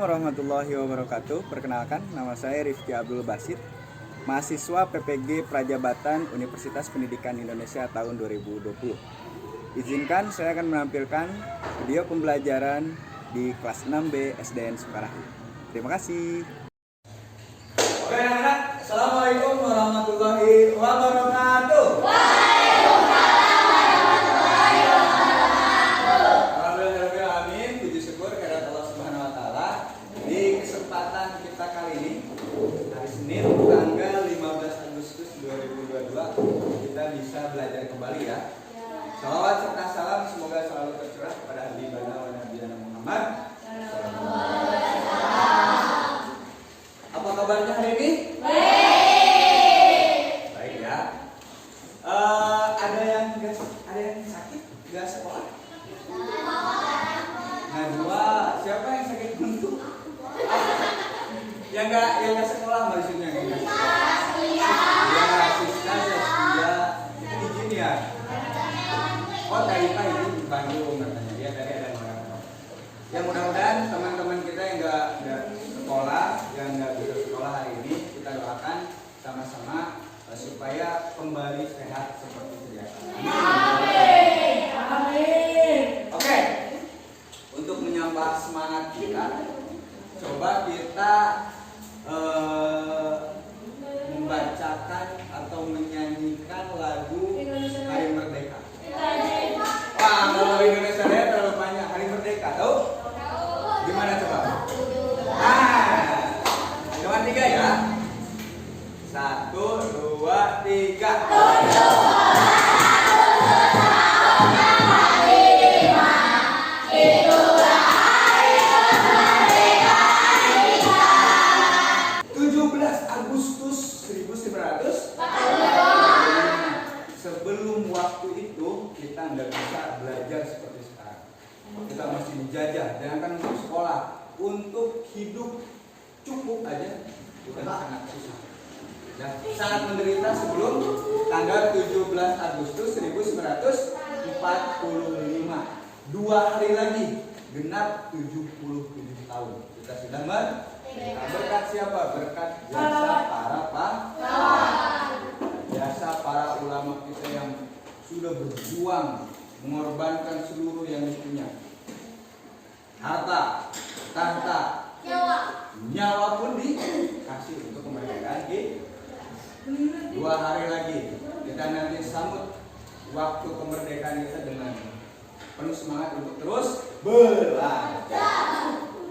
warahmatullahi wabarakatuh. Perkenalkan, nama saya Rifki Abdul Basit, mahasiswa PPG Prajabatan Universitas Pendidikan Indonesia tahun 2020. Izinkan saya akan menampilkan video pembelajaran di kelas 6B SDN Sukarahi. Terima kasih. Oke anak-anak, Assalamualaikum warahmatullahi wabarakatuh. Tanggal 15 Agustus 2022 kita bisa belajar kembali ya. Salawat serta salam semoga selalu tercurah kepada Habibana wa Nabiyana Muhammad. Apa kabarnya hari ini? Baik ya. Ada yang sakit? Gak sekolah? Najwa, siapa yang sakit untuk? Yang nggak sekolah maksudnya kan? Ya, Siska, Saskia, itu izin ya. Oh, Taipa itu di Bandung katanya. Ya, tadi ada orang. Ya, mudah-mudahan teman-teman kita yang nggak sekolah, yang nggak bisa sekolah hari ini, kita doakan sama-sama supaya kembali sehat seperti sedia kala. Amin. Oke, untuk menyambah semangat kita, coba kita membacakan atau menyanyikan lagu Hari Merdeka. Wah, kalau Indonesia Raya terlalu banyak. Hari Merdeka, tahu? Gimana coba? Cuma 3 ya. 1, 2, 3. Sebelum waktu itu kita nggak bisa belajar seperti sekarang. Kita masih dijajah. Jangankan untuk sekolah, untuk hidup cukup aja kita sangat susah. Ya, sangat menderita sebelum tanggal 17 Agustus 1945. 2 hari lagi genap 77 tahun. Kita sudah merdeka. Berkat siapa? Berkat jasa para pahlawan. Jasa para ulama kita yang sudah berjuang mengorbankan seluruh yang dipunya, harta, tahta, nyawa pun dikasih untuk kemerdekaan kita. 2 hari lagi kita nanti sambut waktu kemerdekaan kita dengan penuh semangat untuk terus belajar.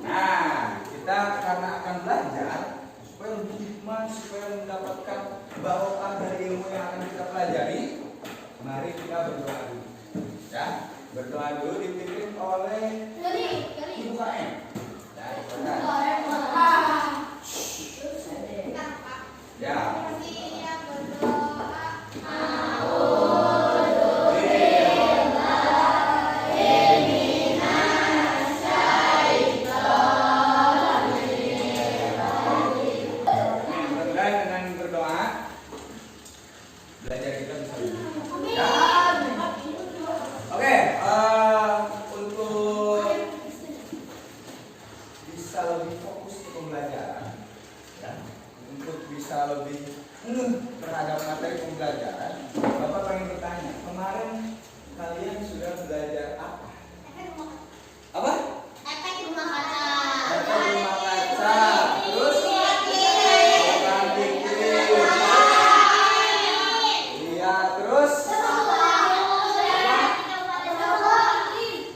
Nah, kita karena akan belajar supaya lebih hikmah, supaya mendapatkan barokah dari ilmu yang akan kita pelajari, mari kita berdoa dulu. Ya, berdoa dulu dipimpin oleh Ibu KM. Ya. Terhadap materi pembelajaran, Bapak pengen bertanya, kemarin kalian sudah belajar apa? Apa? Efek rumah kaca. Efek rumah kaca. Terus? Program dikir. Iya, terus?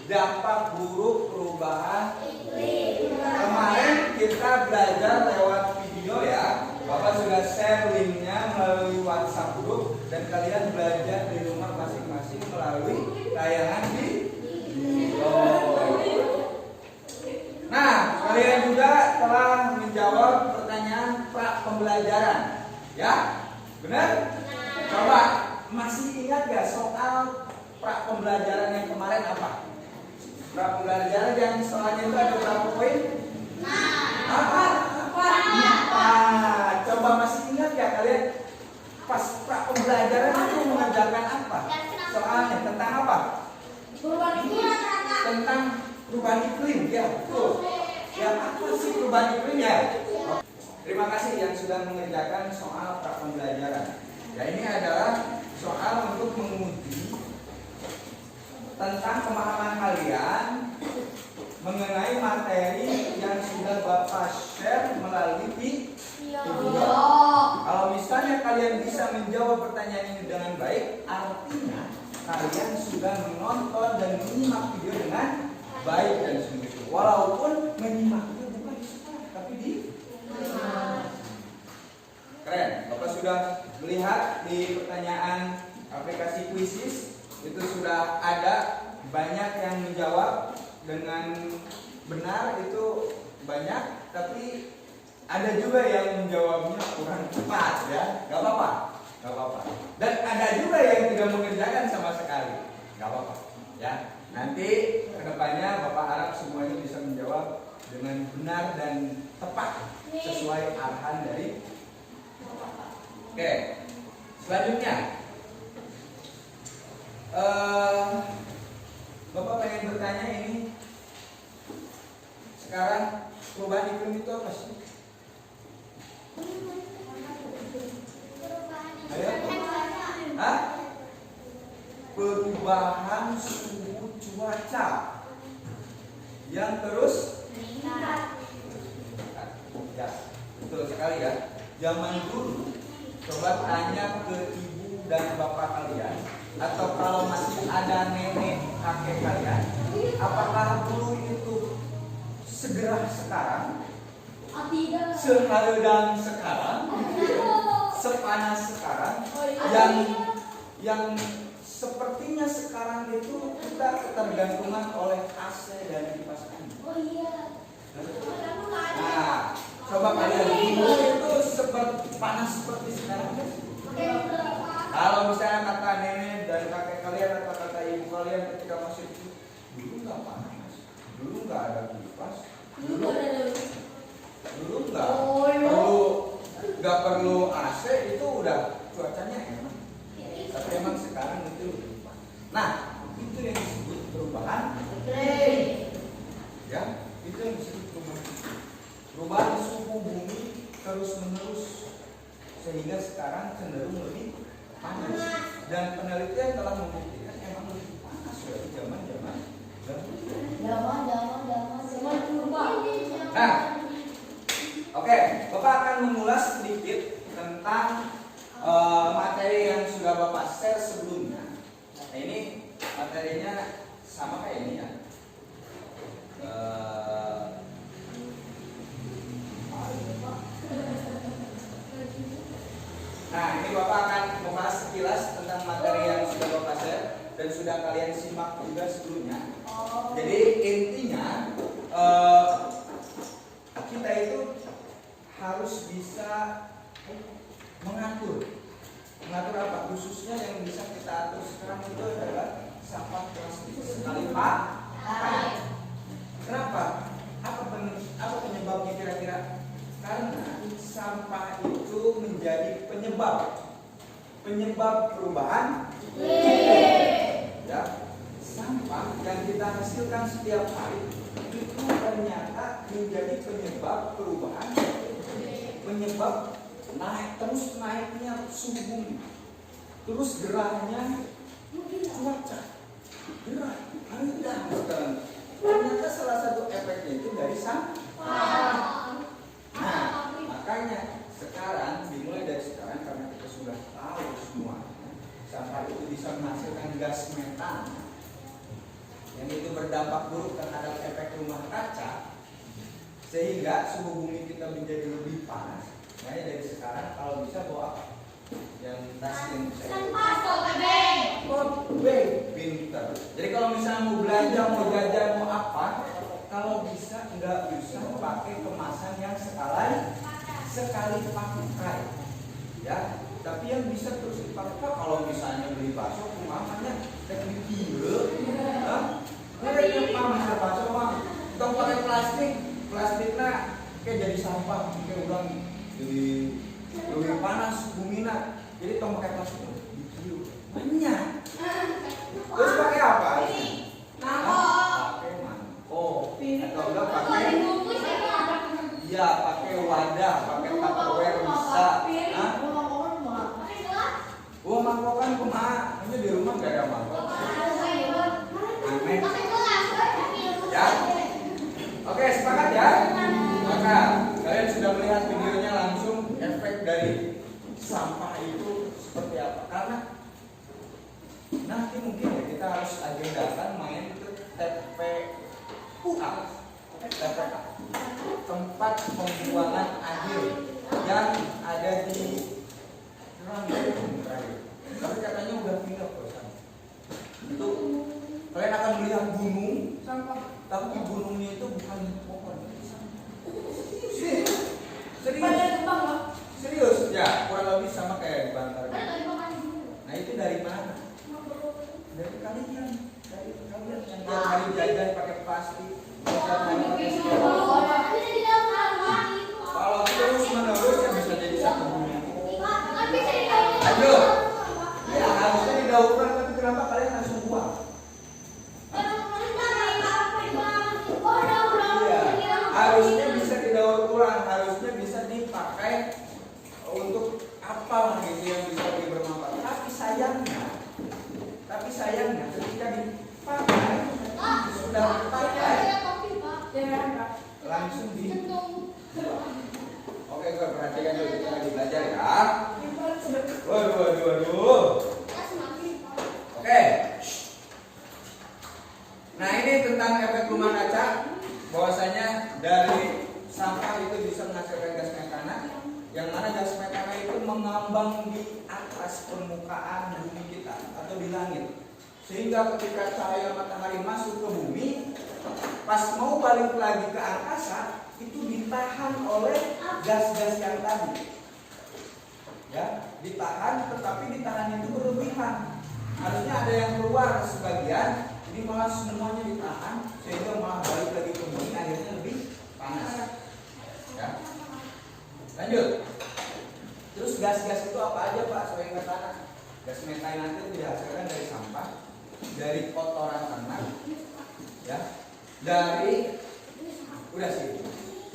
Dampak buruk perubahan iklim. Kemarin kita belajar lewat video ya. Bapak sudah share linknya melalui WhatsApp group dan kalian belajar di rumah masing-masing melalui tayangan video. Nah, kalian juga telah menjawab pertanyaan pra pembelajaran, ya? Benar? Coba masih ingat gak soal pra pembelajaran yang kemarin apa? Pra pembelajaran yang setelahnya itu ada berapa poin? Apa? Coba masih ingat ya kalian pas pra pembelajaran itu mengajarkan apa? Soalnya tentang apa? Tentang perubahan iklim, ya betul. Yang aku Masih perubahan iklim ya. Terima kasih yang sudah mengerjakan soal pra pembelajaran. Ya, ini adalah soal untuk menguji tentang pemahaman kalian mengenai materi yang sudah Bapak share melalui video. Kalau misalnya kalian bisa menjawab pertanyaan ini dengan baik, artinya kalian sudah menonton dan menyimak video dengan baik dan sungguh-sungguh. Walaupun menyimaknya bukan di sekolah, tapi di keren. Bapak sudah melihat di pertanyaan aplikasi Quizizz itu sudah ada banyak yang menjawab dengan benar, itu banyak, tapi ada juga yang menjawabnya kurang tepat ya. Gak apa-apa. Dan ada juga yang tidak mengerjakan sama sekali. Gak apa-apa ya. Nanti kedepannya Bapak harap semuanya bisa menjawab dengan benar dan tepat sesuai arahan dari Bapak. Oke, selanjutnya Bapak pengen bertanya ini, sekarang perubahan iklim itu apa sih? Ayo. Hah? Perubahan suhu cuaca yang terus meningkat. Ya, betul sekali ya. Zaman dulu, coba tanya ke ibu dan bapak kalian, atau kalau masih ada nenek kakek kalian, apakah dulu itu segera sekarang, sehareudang sekarang, sepanas sekarang, yang sepertinya sekarang itu kita ketergantungan oleh AC dan kipas angin. Nah, coba kalian dulu itu seperti panas seperti sekarang. Kalau misalnya kata nenek dan kakek kalian atau kata ibu kalian ketika masih dulu nggak panas, dulu nggak ada kipas, dulu nggak perlu AC, itu udah cuacanya enak. Tapi emang sekarang itu lebih panas. Nah, itu yang disebut perubahan iklim. Ya, itu yang disebut perubahan suhu bumi terus menerus sehingga sekarang cenderung lebih panas. Dan penelitian telah membuktikan emang lebih panas dari zaman purba. Nah, oke, Bapak akan mengulas sedikit tentang materi yang sudah Bapak share sebelumnya. Nah, ini materinya sama kayak ini ya. Nah, ini Bapak akan membahas sekilas tentang materi yang sudah Bapak share dan sudah kalian simak juga sebelumnya. Jadi intinya kita itu harus bisa mengatur apa, khususnya yang bisa kita atur sekarang itu adalah sampah plastik sekali pakai. Kenapa? Apa penyebabnya kira-kira? Karena sampah itu menjadi penyebab perubahan iklim. Ya, sampah yang kita hasilkan setiap hari itu ternyata menjadi penyebab perubahan iklim. Penyebab naiknya suhu bumi, terus gerahnya cuaca, gerah rendah sekarang. Ternyata salah satu efeknya itu dari sampah. Nah, makanya sekarang dimulai dari sekarang, karena kita sudah tahu semuanya, sampah itu bisa menghasilkan gas metan yang itu berdampak buruk terhadap efek rumah kaca, sehingga suhu bumi kita menjadi lebih panas. Makanya dari sekarang kalau bisa bawa apa? Yang tas yang pinter. Jadi kalau misalnya mau belanja, mau jajan, mau apa, kalau bisa nggak bisa pakai kemasan yang sekali pakai, ya. Tapi yang bisa terus dipakai. Kalau misalnya beli bakso, namanya teknik gila. Mereka pakai bakso mah, kita pakai plastiknya kayak jadi sampah, kayak ulang. Jadi lebih panas bumina, jadi tong pakai plastik dikiu banyak. Terus pakai apa? Pakai mangkok atau enggak pakai Ya, pakai wadah, pakai tupperware bisa. Hah? Oh, mangkokan kumaha? Ini di rumah gak ada mangkok. Aneh. Ya. Oke, sepakat ya? Maka kalian sudah melihat videonya langsung efek dari sampah itu seperti apa? Karena nanti mungkin ya kita harus agendakan main ke TPUA, tempat pembuangan akhir yang ada di Ranggung terakhir. Tapi katanya udah pindah ke sana. Itu kalian akan melihat gunung, tapi gunungnya itu bukan pohon. Serius ya, kurang lebih sama kayak di Bantar. Nah itu dari mana? Dari kalian yang tiap hari jajan pakai plastik, tiap hari pakai styrofoam. Kalau terus menerus ya bisa jadi satu bumi. Lanjut. Ya harusnya didaurkan, tapi kenapa kalian langsung buang? Iya, harusnya bisa didaur ulang, harusnya bisa dipakai untuk apa gitu yang bisa bermanfaat. Tapi sayangnya ketika dipakai sudah dipakai langsung di. Oke, gue perhatikan dulu, kita lagi belajar ya. Waduh. Oke. Nah ini tentang efek rumah kaca, bahwasanya dari sampah itu bisa menghasilkan gas metana, yang mana gas metana itu mengambang di atas permukaan bumi kita atau di langit, sehingga ketika cahaya matahari masuk ke bumi, pas mau balik lagi ke angkasa, itu ditahan oleh gas-gas yang tadi. Ya, ditahan, tetapi ditahan itu berlebihan. Harusnya ada yang keluar sebagian, ini malah semuanya ditahan sehingga malah balik lagi ke bumi, akhirnya lebih panas. Ya. Lanjut. Terus gas-gas itu apa aja Pak selain metana? Gas metana itu dihasilkan dari sampah, dari kotoran ternak, ya, dari udah sih.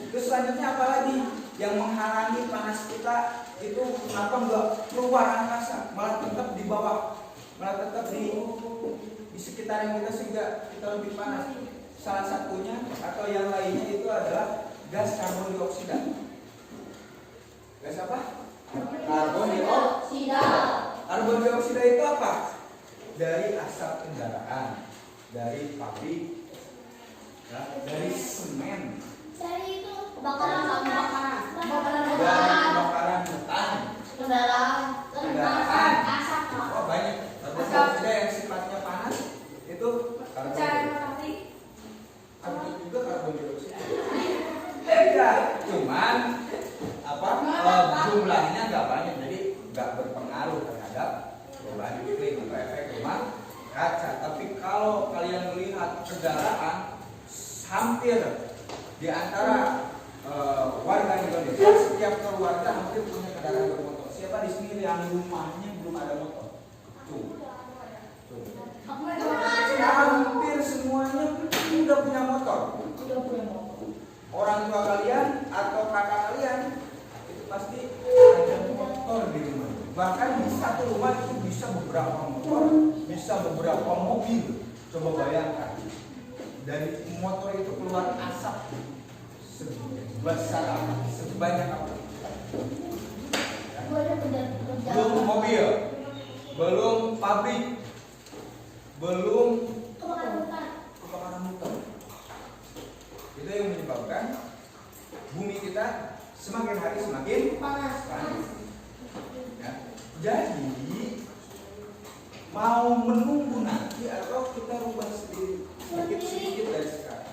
Terus selanjutnya apa lagi yang menghalangi panas kita itu? Kenapa enggak keluar angkasa, malah tetap di bawah, malah tetap di sekitaran kita sehingga kita lebih panas? Salah satunya atau yang lainnya itu adalah gas karbon dioksida. Gas apa? Karbon dioksida. Karbon dioksida itu apa? Dari asap kendaraan, dari pabrik, ya, dari semen, Dari itu bakaran hutan, kendaraan asap. oh banyak. Karbon dioksida yang sifatnya panas itu karbon dioksida. Ada juga karbon dioksida. Ya, cuman jumlahnya nggak banyak, jadi nggak berpengaruh terhadap perubahan iklim atau efek rumah kaca. Tapi kalau kalian melihat kendaraan, hampir di antara warga Indonesia, setiap keluarga hampir punya kendaraan bermotor. Siapa di sini yang rumahnya belum ada motor? Tuh. Hampir semuanya udah punya motor. Orang tua kalian atau kakak kalian itu pasti ada motor di rumah. Bahkan di satu rumah itu bisa beberapa motor, bisa beberapa mobil. Coba bayangkan, dari motor itu keluar asap sebesar apa, sebanyak apa? Belum mobil, belum pabrik, belum kebakaran hutan. Itu yang menyebabkan bumi kita semakin hari semakin panas. Ya. Jadi mau menunggu nanti atau kita rubah sedikit dari sekarang.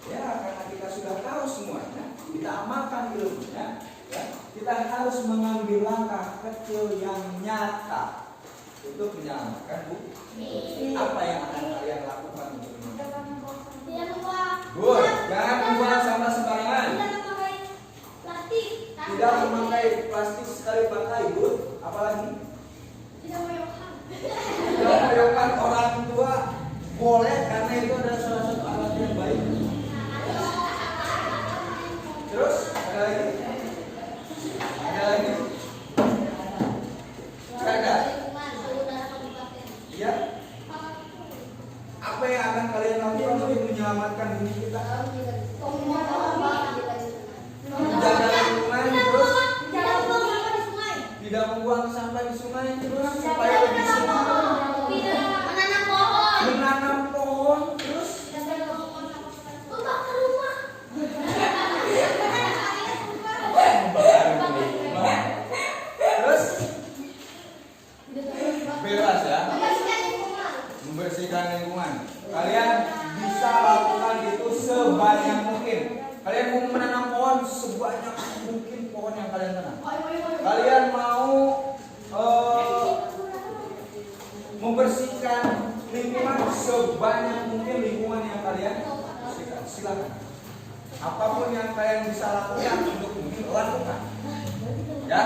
Ya, karena kita sudah tahu semuanya, kita amalkan ilmunya. Ya, kita harus mengambil langkah kecil yang nyata untuk menyelamatkan bumi. Apa yang akan kalian lakukan untuk menyelamatkan? Good, jangan membuang sampah sembarangan. Tidak memakai plastik sekali pakai, good. Apalagi? Tidak menyokan orang tua boleh, karena itu adalah salah satu alat yang baik. Ada lagi? Ada lagi? Ada? Iya? Apa yang akan kalian lakukan untuk menyelamatkan diri kita? Menjaga lingkungan, terus tidak membuang sampah di sungai, terus supaya lebih sehat. Menanam pohon, terus terus bebas ya, membersihkan lingkungan. Kalian bisa lakukan itu sebanyak mungkin. Kalian mau menanam pohon sebanyak mungkin pohon yang kalian tanam. Kalian mau membersihkan lingkungan sebanyak mungkin lingkungan yang kalian bersihkan. Silakan. Apapun yang kalian bisa lakukan untuk bumi lakukan. Ya.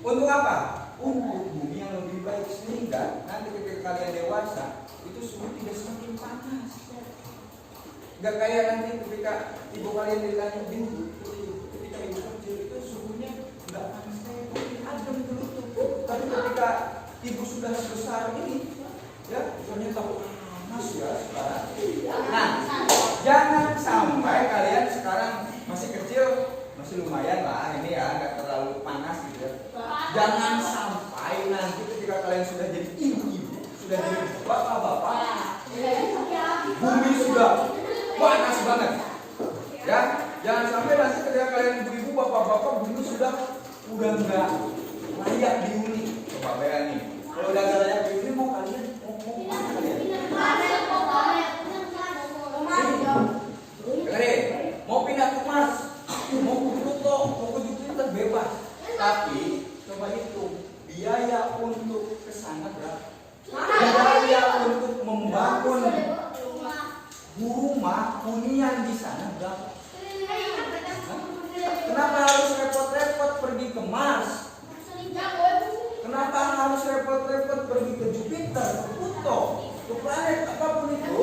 Untuk apa? Untuk bumi yang lebih baik sehingga nanti ketika kalian dewasa itu suhu tidak semakin panas. Gak kayak nanti ketika ibu kalian ditanya dulu, ketika ibu kecil itu suhunya nggak panas kayak gini, adem dulu tuh. Tapi ketika ibu sudah sebesar ini, ya ternyata panas ya sekarang. Nah, jangan sampai kalian sekarang masih kecil, masih lumayan lah ini ya, nggak terlalu panas gitu ya. Jangan sampai nanti ketika kalian sudah jadi ibu-ibu, sudah jadi bapak-bapak, bumi sudah panas banget. Ya, jangan sampai nanti ketika kalian ibu-ibu, bapak-bapak, bumi sudah nggak layak dihuni. Coba bayangin, kalau udah nggak layak dihuni, mau kalian mau kemana kalian? Dengerin, mau pindah ke Mars, mau ke Pluto, mau ke Jupiter bebas. Tapi coba hitung biaya untuk kesana berapa? Biaya untuk membangun rumah hunian di sana berapa? Kenapa harus repot-repot pergi ke Mars? Kenapa harus repot-repot pergi ke Jupiter, ke Pluto, ke planet apapun itu?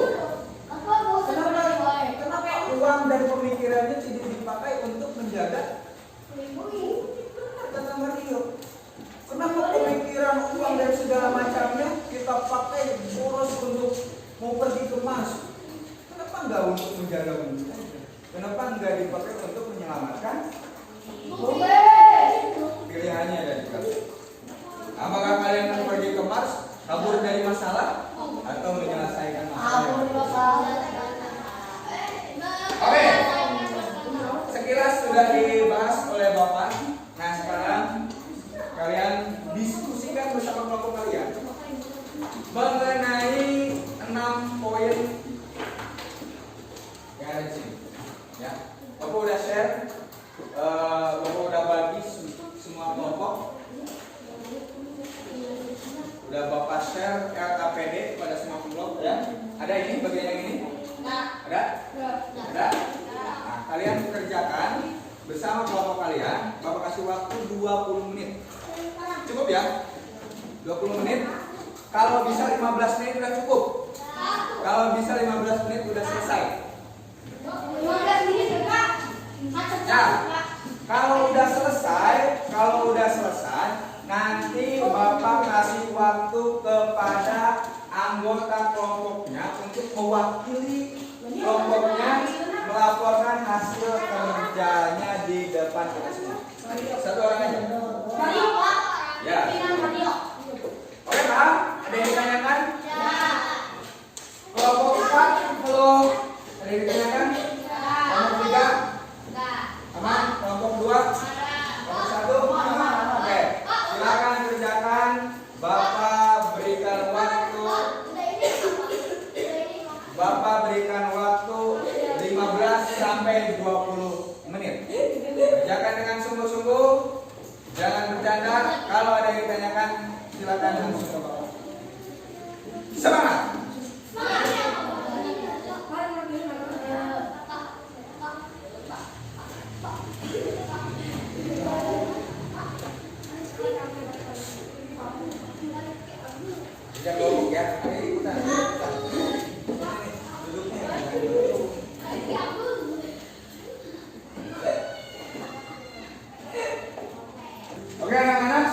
Kenapa uang dan pemikirannya tidak dipakai untuk menjaga kata Mario? Kenapa pemikiran uang dan segala macamnya kita pakai boros untuk mau pergi ke Mars? Kenapa enggak untuk menjaga bumi? Kenapa enggak dipakai untuk menyelamatkan bumi? Pilihannya ada di kalian. Apakah kalian mau pergi ke Mars, kabur dari masalah, atau menyelesaikan masalah? Oke, sekilas sudah dibahas oleh Bapak. Nah sekarang kalian diskusikan bersama kelompok kalian mengenai 6 poin yang ada di sini. Ya, Bapak udah share, Bapak udah bagi semua kelompok. Udah Bapak share RKPD pada semua kelompok ya. Ada ini bagian yang ini? Ada? Ada? Nah, kalian kerjakan bersama kelompok kalian. Bapak kasih waktu 20 menit. Cukup ya? 20 menit. Kalau bisa 15 menit udah cukup. Kalau bisa 15 menit udah selesai. Ya. Kalau udah selesai, nanti Bapak kasih waktu kepada anggota kelompoknya untuk mewakili kelompoknya melaporkan hasil kerjanya di depan kita semua. Satu orang aja. Ya. Oke, paham? Ada yang ditanyakan? Kelompok 4, halo. Ada yang ditanyakan? Kelompok 3? Aman? Kelompok 2? Kelompok 1? Oke. Silakan kerjakan. Bapak berikan waktu 15 sampai 20 menit. Kerjakan dengan sungguh-sungguh. Jangan bercanda. Kalau ada yang ditanyakan, silakan langsung. Semangat. Jangan ngomong ya. Ayo ikutan. Duduknya.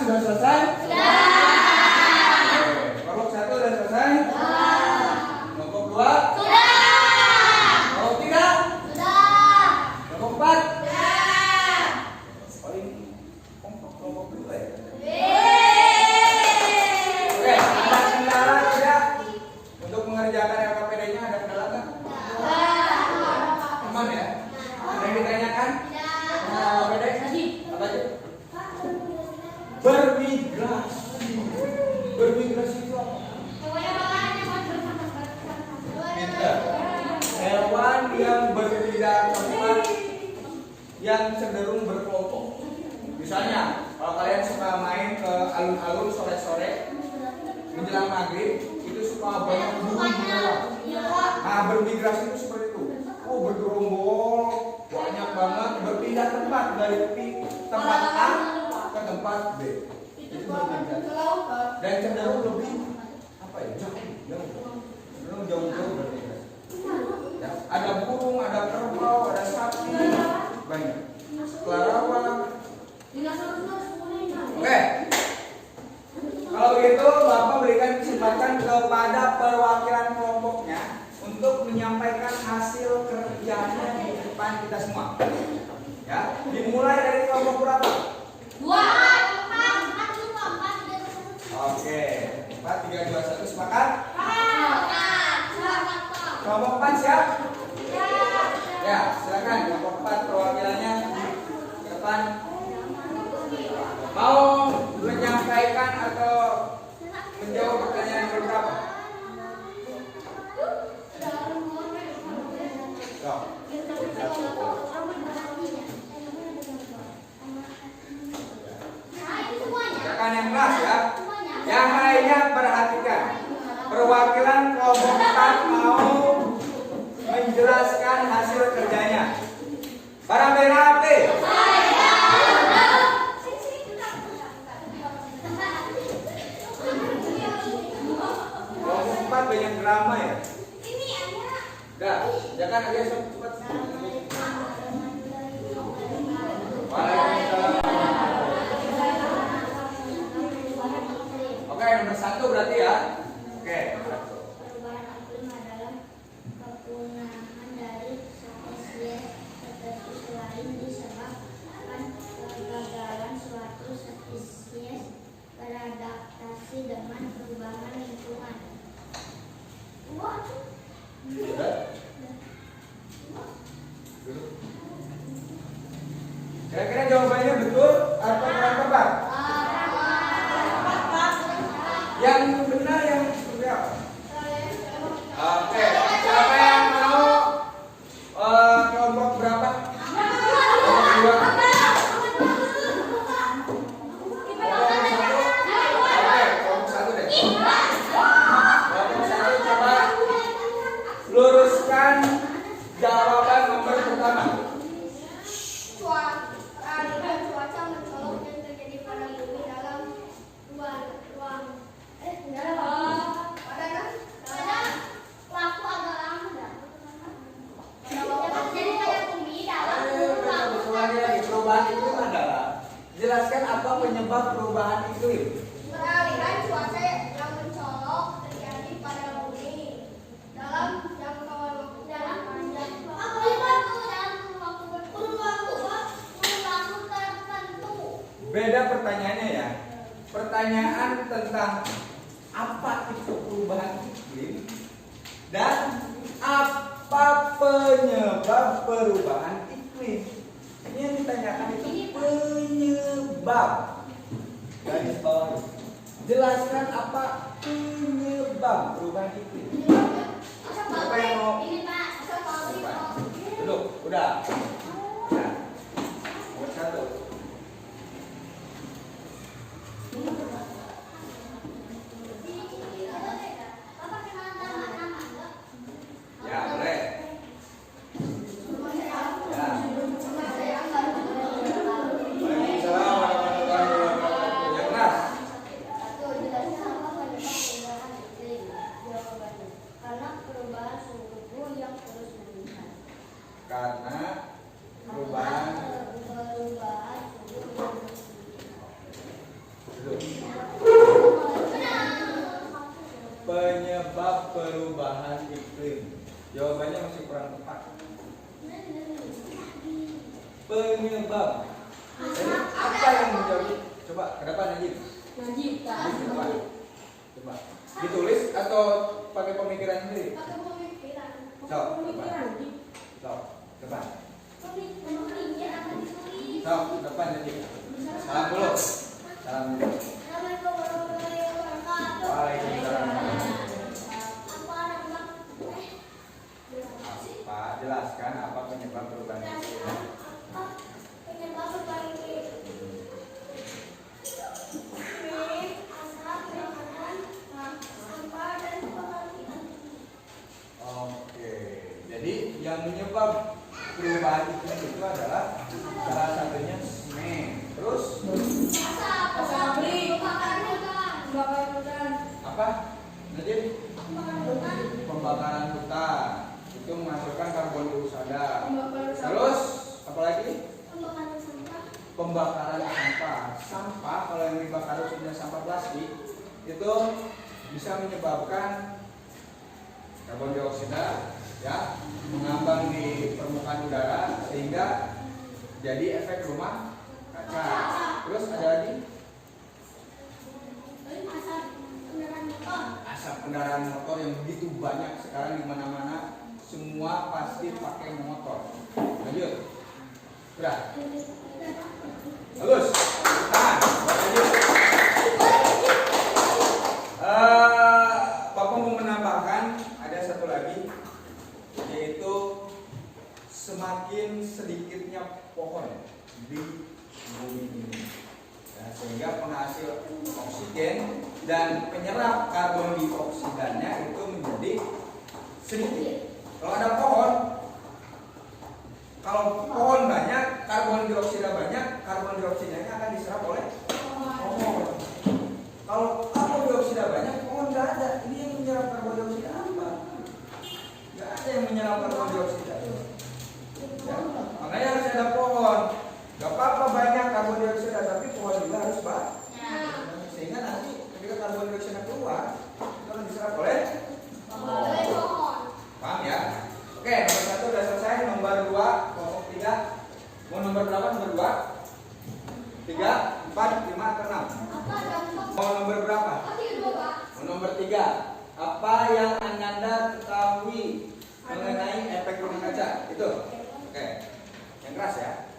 sudah selesai? Oke. Kelompok 1 sudah selesai? Kelompok 2? Kelompok 3? Kelompok 4? Paling kelompok 2 ya? Oke, ada kendala tidak untuk mengerjakan LKPD-nya? Ada kendala nggak? Aman ya? Ada yang ditanyakan? LKPD? Apa aja? Bermigrasi. Bermigrasi itu apa? Tidak. Hewan yang berpindah tempat yang cenderung berkelompok. Misalnya, kalau kalian suka main ke alun-alun sore-sore menjelang maghrib, itu suka banyak burung di bawah. Nah, bermigrasi itu seperti itu. Oh, bergerombol, banyak banget berpindah tempat dari tempat A ke tempat B. Itu bermigrasi. Dan cenderung lebih apa ya? Jauh bermigrasi. Ya, ada burung, ada kerbau, ada sapi, banyak. Kelarawan. Oke. Kalau begitu, Bapak berikan kesempatan kepada perwakilan kelompoknya untuk menyampaikan hasil kerjanya di depan kita semua. Ya, dimulai dari kelompok berapa? 2, 4, 4, 4, 3, 2, 1. Oke, 4, 3, 2, 1 sepakat? Kelompok 4 siap? Ya, silakan kelompok 4 perwakilannya ke depan. Mau menyampaikan atau menjawab pertanyaan yang berapa? Silakan yang kelas ya. Yang lainnya perhatikan. Perwakilan kelompok 4 mau menjelaskan hasil kerjanya. Para berapi. Kelompok 4 banyak drama ya. Dah, jangan aja cepat. Waalaikumsalam. Oke, nomor 1 berarti ya. Oke. Perubahan iklim adalah kepunahan dari spesies tertentu selain disebabkan kegagalan suatu spesies beradaptasi dengan perubahan lingkungan. Sudah? Kira-kira jawabannya betul atau kurang tepat? Yang benar yang seperti apa? Oke, siapa yang mau kelompok berapa? Kelompok 2. Kelompok 1 deh. Kelompok 1 coba luruskan jawaban nomor pertama. Cuaca mencolok yang terjadi pada bumi dalam waktu agak lama. Jadi kayak bumi dalam Betul lagi. Perubahan iklim adalah jelaskan apa penyebab perubahan iklim. peralihan cuaca yang mencolok terjadi pada bumi dalam jangkauan waktu yang panjang. Dalam waktu tertentu. Beda pertanyaannya ya. Pertanyaan tentang apa itu perubahan iklim dan apa penyebab perubahan iklim. Ini yang ditanyakan itu penyebab. Garis bawah. Jelaskan apa penyebab perubahan iklim. Siapa yang mau? Ini Pak, Duduk, udah. Ya. Nomor 1. Ya, boleh. Ya. Waalaikumsalam warahmatullahi wabarakatuh. Yang keras. Karena perubahan suhu tubuh yang terus meningkat. Karena penyebab. Jadi apa yang menjadi? Coba ke depan Najib. Najib, Coba ditulis atau pakai pemikiran sendiri? Pakai pemikiran. Sok, depan. Pemikiran akan ditulis. Sok, depan Najib. Salam dulu. Salam dulu. Assalamualaikum warahmatullahi wabarakatuh. Waalaikumsalam. Apa nama? Apa? Jelaskan apa penyebab perubahan iklim? Apa penyebab perubahan iklim? Asap, makanan, sampah, dan pembangkitan. Oke. Jadi yang menyebab perubahan iklim itu adalah salah satunya semen. Terus Asap, kebakaran hutan, apa? Najib? kebakaran hutan, Pembakaran hutan itu menghasilkan karbon dioksida. Pembakaran sampah. Terus apa lagi? pembakaran sampah, Pembakaran sampah. Sampah kalau yang dibakar khususnya sampah plastik itu bisa menyebabkan karbon dioksida ya mengambang di permukaan udara sehingga jadi efek rumah kaca. Terus ada lagi asap kendaraan motor, asap kendaraan motor yang begitu banyak sekarang di mana-mana, semua pasti pakai motor. Lanjut. Berat. Halus. Tangan. Lanjut. Bapak mau menambahkan ada satu lagi, yaitu semakin sedikitnya pohon di bumi ini, ya, sehingga penghasil oksigen dan penyerap karbon dioksidanya itu menjadi sedikit. Kalau ada pohon, kalau pohon banyak, karbon dioksida banyak, karbon dioksidanya akan diserap oleh pohon. Kalau karbon dioksida banyak, pohon nggak ada. Ini yang menyerap karbon dioksida apa? Nggak ada yang menyerap karbon dioksida. Ya, makanya harus ada pohon. Gak apa-apa banyak karbon dioksida, tapi pohon juga harus banyak. Sehingga nanti ketika karbon dioksida keluar, itu akan diserap oleh pohon. paham ya? Oke, nomor 1 udah selesai. Nomor 2, kelompok 3. Mau nomor berapa? Nomor 2? 3, 4, 5, atau 6? Apa dampak? Mau nomor berapa? Oh, 3, Pak. Mau nomor 3. Apa yang Ananda ketahui mengenai efek rumah kaca? Itu. Oke. Yang keras ya.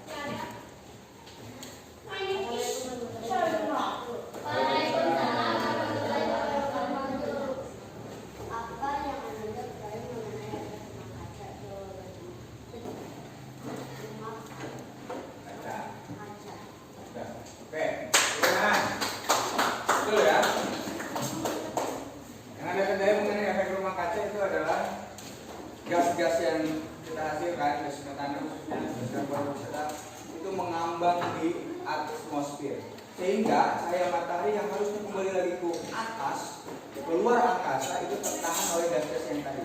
My name is Sharma. Waalaikumsalam warahmatullahi wabarakatuh. Apa yang Anda ketahui mengenai efek rumah kaca? Kaca. Kaca. Udah. Oke. Silakan. Betul ya. Yang Anda ketahui mengenai efek rumah kaca itu adalah gas-gas yang kita hasilkan, gas metana khususnya, gas karbon dioksida itu mengambang di atmosfer, sehingga cahaya matahari yang harusnya kembali lagi ke atas, keluar angkasa, itu tertahan oleh gas-gas yang tadi.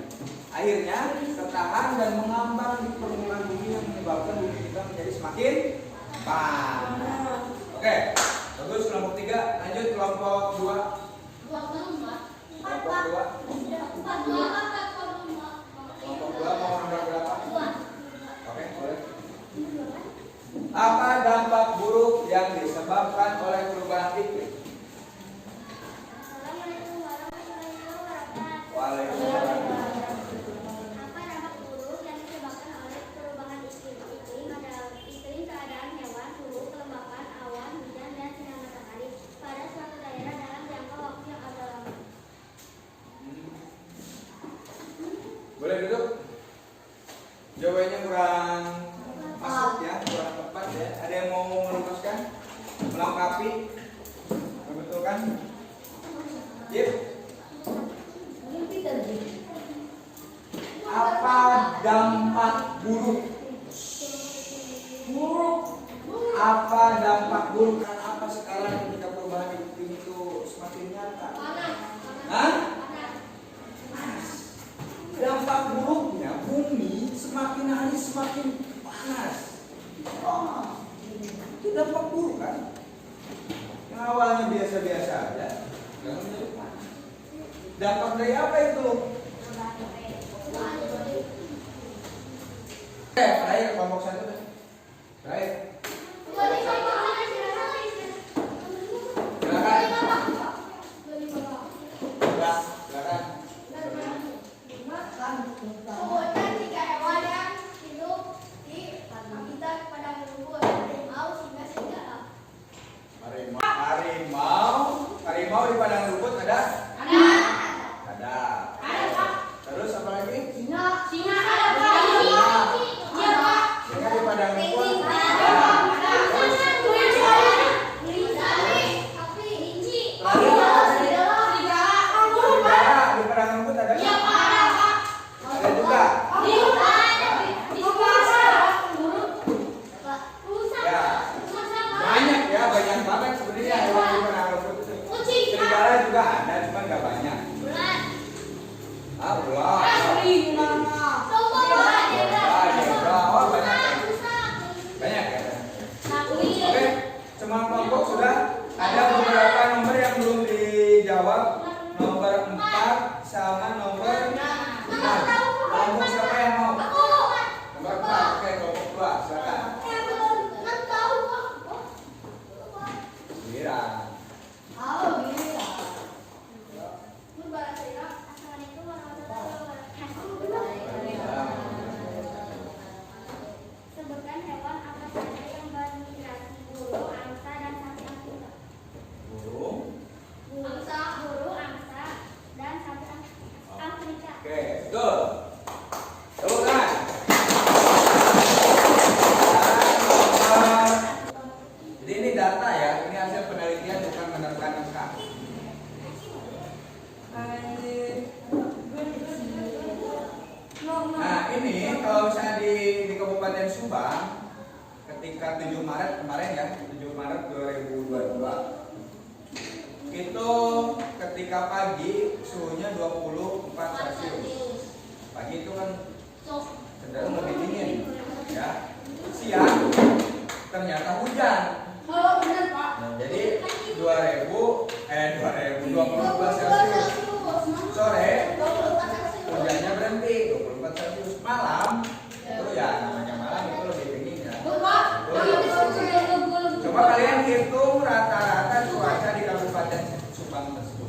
Akhirnya tertahan dan mengambang di permukaan bumi yang menyebabkan bumi kita menjadi semakin panas. Oke, bagus kelompok 3. Lanjut kelompok 2. Kelompok 2. Kelompok 2 mau nomor berapa? Oke, boleh. Apa dampak buruk yang disebabkan oleh perubahan iklim? Assalamualaikum warahmatullahi wabarakatuh. Waalaikumsalam. Apa dampak buruk yang disebabkan oleh perubahan iklim? Iklim adalah iklim keadaan hewan, suhu, kelembapan, awan, hujan, dan sinar matahari pada suatu daerah dalam jangka waktu yang agak lama. Boleh duduk? Jawabannya kurang masuk ya, kurang tepat ya. Ada yang mau meluruskan, melengkapi, membetulkan? Yep. Apa dampak buruk? Apa dampak buruk? Dan apa sekarang ketika perubahan iklim itu semakin nyata? Hah? Dampak buruknya bumi semakin hari semakin panas. Oh, itu dampak buruk kan? Yang awalnya biasa-biasa aja, jangan menjadi panas. Dampak dari apa itu? Terakhir kelompok 1 deh. Terakhir. Ya, banyak ya, banyak banget sebenarnya hewan yang pernah rumput itu. Serigala juga ada, cuma nggak banyak. Ah, ular. Zebra. Oh, banyak ya. Banyak ya. Oke, semua kelompok sudah. Ada beberapa nomor yang belum dijawab. Nomor 4 sama nomor 5. Kelompok siapa yang mau? Nomor 4. Oke, kelompok 2. Silakan. Giliran. Assalamualaikum warahmatullahi wabarakatuh. Sebutkan hewan apa saja yang bermigrasi: burung, angsa, dan sapi Afrika. Burung. Burung, angsa, dan sapi Afrika. Oke, betul. Tepuk tangan. Jadi ini data ya, ini hasil penelitian bukan menerka-nerka. Nah ini kalau misalnya di Kabupaten Subang ketika 7 Maret kemarin ya, 7 Maret 2022 itu ketika pagi suhunya 24 Celcius. Pagi itu kan cenderung lebih dingin ya. Siang ternyata hujan. Nah, jadi 24 Celcius. Sore hujannya berhenti 24 Celcius. Malam itu ya namanya malam itu lebih dingin ya. Coba kalian hitung rata-rata cuaca di Kabupaten Subang tersebut.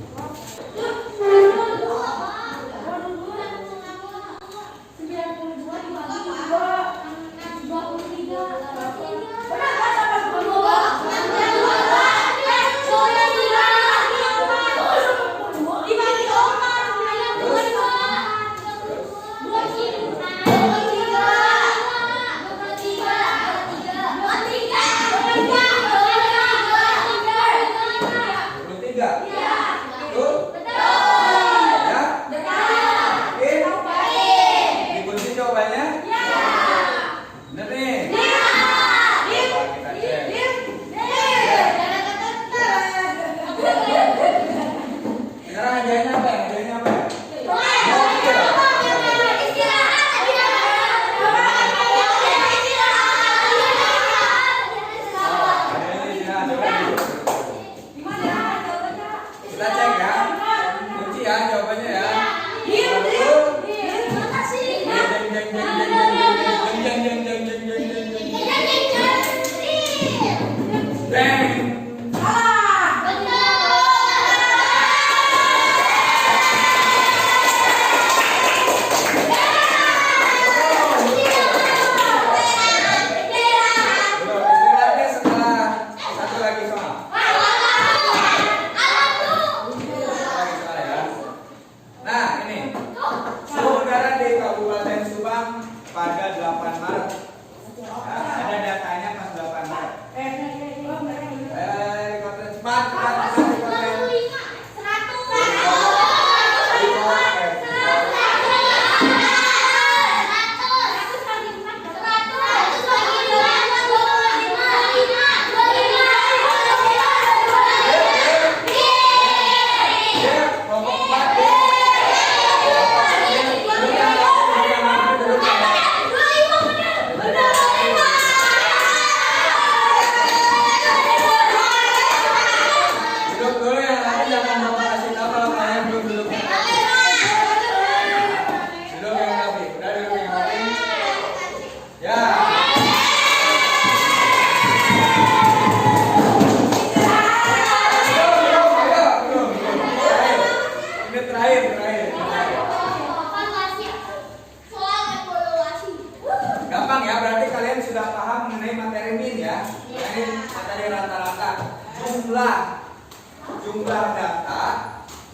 Jumlah data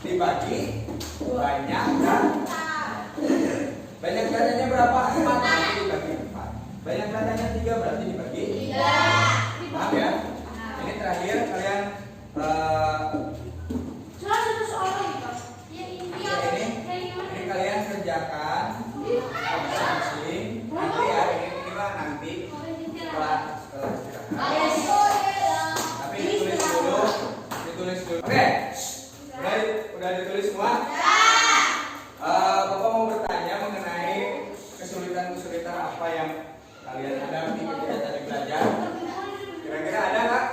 dibagi banyak data. Banyak datanya berapa? 4 berarti dibagi 4. Banyak datanya 3 berarti dibagi 3. Paham ya? Ini terakhir kalian ini kalian kerjakan masing-masing. Nanti ya, ini nanti setelah istirahat. Tapi ditulis dulu. Oke. Udah ditulis semua? Bapak mau bertanya mengenai kesulitan-kesulitan apa yang kalian hadapi ketika tadi belajar. Kira-kira ada nggak?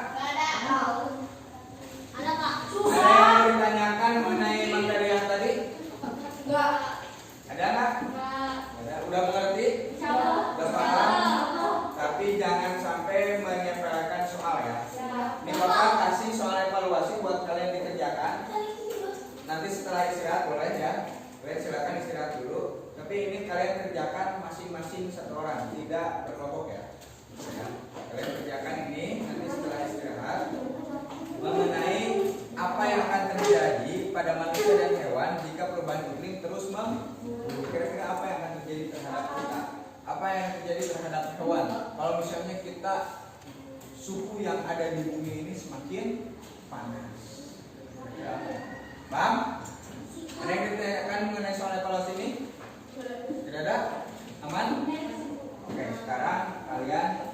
Ada Kak. Ada yang mau ditanyakan mengenai materi yang tadi? Ada nggak? Ada. Udah mengerti? Udah paham? Tapi jangan sampai menyepelekan soal ya. Ini Bapak kasih soal evaluasi buat kalian dikerjakan. Nanti setelah istirahat boleh ya. Kalian silakan istirahat dulu. Tapi ini kalian kerjakan masing-masing satu orang, tidak berkelompok ya. Kalian kerjakan ini nanti setelah istirahat mengenai apa yang akan terjadi pada manusia dan hewan jika perubahan iklim terus memburuk. Kira-kira apa yang akan terjadi terhadap kita? Apa yang terjadi terhadap hewan? Kalau misalnya kita suhu yang ada di bumi ini semakin panas. Paham? Ada yang ditanyakan mengenai soal evaluasi ini? Tidak ada? Aman? Oke, sekarang kalian